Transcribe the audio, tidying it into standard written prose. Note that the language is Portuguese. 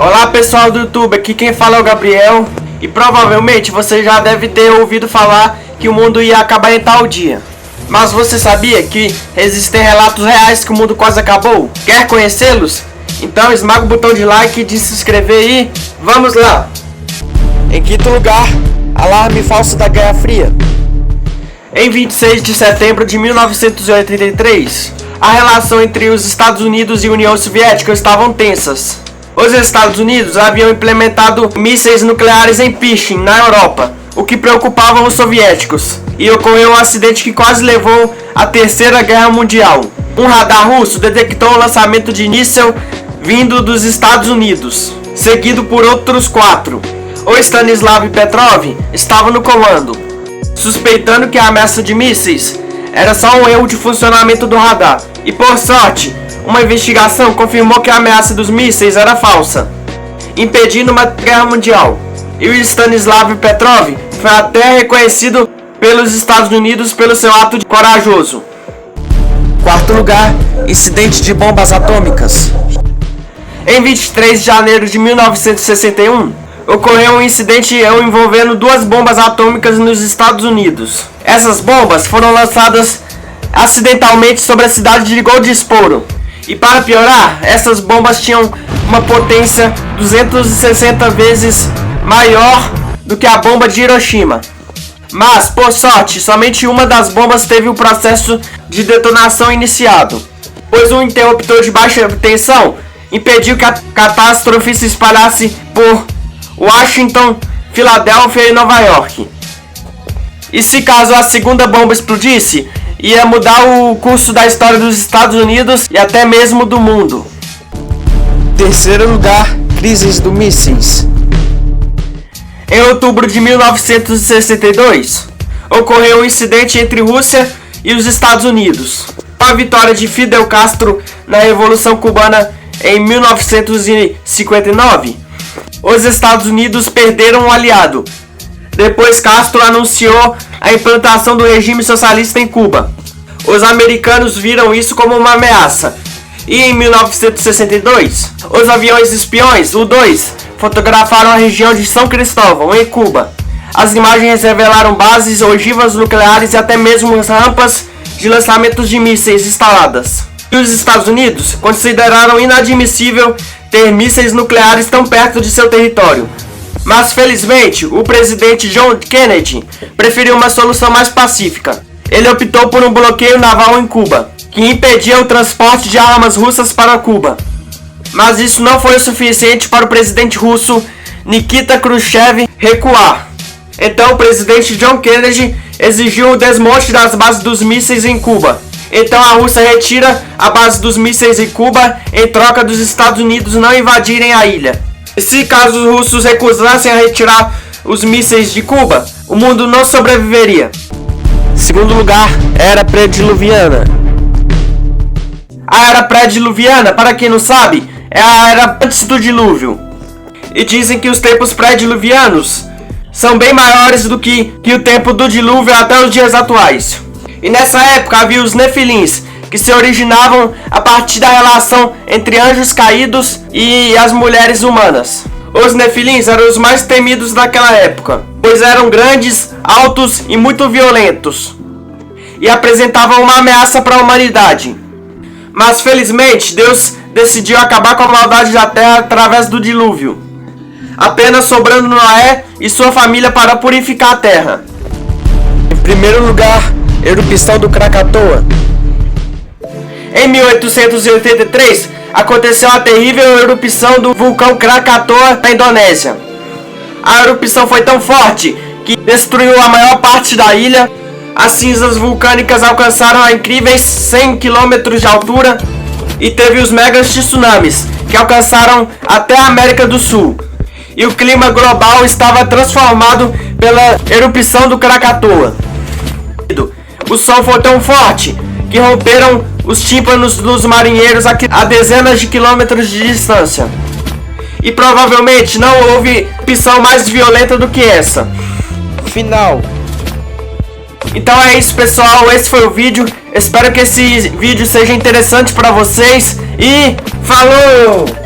Olá pessoal do YouTube, aqui quem fala é o Gabriel. E provavelmente você já deve ter ouvido falar que o mundo ia acabar em tal dia. Mas você sabia que existem relatos reais que o mundo quase acabou? Quer conhecê-los? Então esmaga o botão de like e de se inscrever e vamos lá! Em quinto lugar, alarme falso da Guerra Fria. Em 26 de setembro de 1983, a relação entre os Estados Unidos e a União Soviética estavam tensas. Os Estados Unidos haviam implementado mísseis nucleares em Pershing, na Europa, o que preocupava os soviéticos, e ocorreu um acidente que quase levou à Terceira Guerra Mundial. Um radar russo detectou o lançamento de míssil vindo dos Estados Unidos, seguido por outros 4. O Stanislav Petrov estava no comando, suspeitando que a ameaça de mísseis era só um erro de funcionamento do radar, e por sorte, uma investigação confirmou que a ameaça dos mísseis era falsa, impedindo uma guerra mundial. E o Stanislav Petrov foi até reconhecido pelos Estados Unidos pelo seu ato corajoso. Quarto lugar, incidente de bombas atômicas. Em 23 de janeiro de 1961, ocorreu um incidente envolvendo 2 bombas atômicas nos Estados Unidos. Essas bombas foram lançadas acidentalmente sobre a cidade de Goldsboro. E para piorar, essas bombas tinham uma potência 260 vezes maior do que a bomba de Hiroshima. Mas, por sorte, somente uma das bombas teve o processo de detonação iniciado, pois um interruptor de baixa tensão impediu que a catástrofe se espalhasse por Washington, Filadélfia e Nova York. E se caso a segunda bomba explodisse, ia mudar o curso da história dos Estados Unidos e até mesmo do mundo. Terceiro lugar, crises do mísseis. Em outubro de 1962, ocorreu um incidente entre Rússia e os Estados Unidos. Com a vitória de Fidel Castro na Revolução Cubana em 1959, os Estados Unidos perderam um aliado. Depois Castro anunciou a implantação do regime socialista em Cuba. Os americanos viram isso como uma ameaça. E em 1962, os aviões espiões, U-2, fotografaram a região de São Cristóvão, em Cuba. As imagens revelaram bases, ogivas nucleares e até mesmo rampas de lançamentos de mísseis instaladas. E os Estados Unidos consideraram inadmissível ter mísseis nucleares tão perto de seu território. Mas felizmente, o presidente John Kennedy preferiu uma solução mais pacífica. Ele optou por um bloqueio naval em Cuba, que impedia o transporte de armas russas para Cuba. Mas isso não foi o suficiente para o presidente russo Nikita Khrushchev recuar. Então o presidente John Kennedy exigiu o desmonte das bases dos mísseis em Cuba. Então a Rússia retira a base dos mísseis em Cuba em troca dos Estados Unidos não invadirem a ilha. E se caso os russos recusassem a retirar os mísseis de Cuba, o mundo não sobreviveria. Segundo lugar, Era Pré-Diluviana. A Era Pré-Diluviana, para quem não sabe, é a era antes do dilúvio. E dizem que os tempos pré-diluvianos são bem maiores do que o tempo do dilúvio até os dias atuais. E nessa época havia os Nefilins, que se originavam a partir da relação entre anjos caídos e as mulheres humanas. Os Nefilins eram os mais temidos daquela época, pois eram grandes, altos e muito violentos, e apresentavam uma ameaça para a humanidade. Mas felizmente Deus decidiu acabar com a maldade da terra através do dilúvio, apenas sobrando Noé e sua família para purificar a terra. Em primeiro lugar, erupção do Krakatoa. Em 1883, aconteceu a terrível erupção do vulcão Krakatoa na Indonésia. A erupção foi tão forte que destruiu a maior parte da ilha. As cinzas vulcânicas alcançaram a incríveis 100 km de altura e teve os megas tsunamis, que alcançaram até a América do Sul. E o clima global estava transformado pela erupção do Krakatoa. O som foi tão forte que romperam os tímpanos dos marinheiros a dezenas de quilômetros de distância. E provavelmente não houve erupção mais violenta do que essa. Final. Então é isso, pessoal, esse foi o vídeo. Espero que esse vídeo seja interessante para vocês e falou!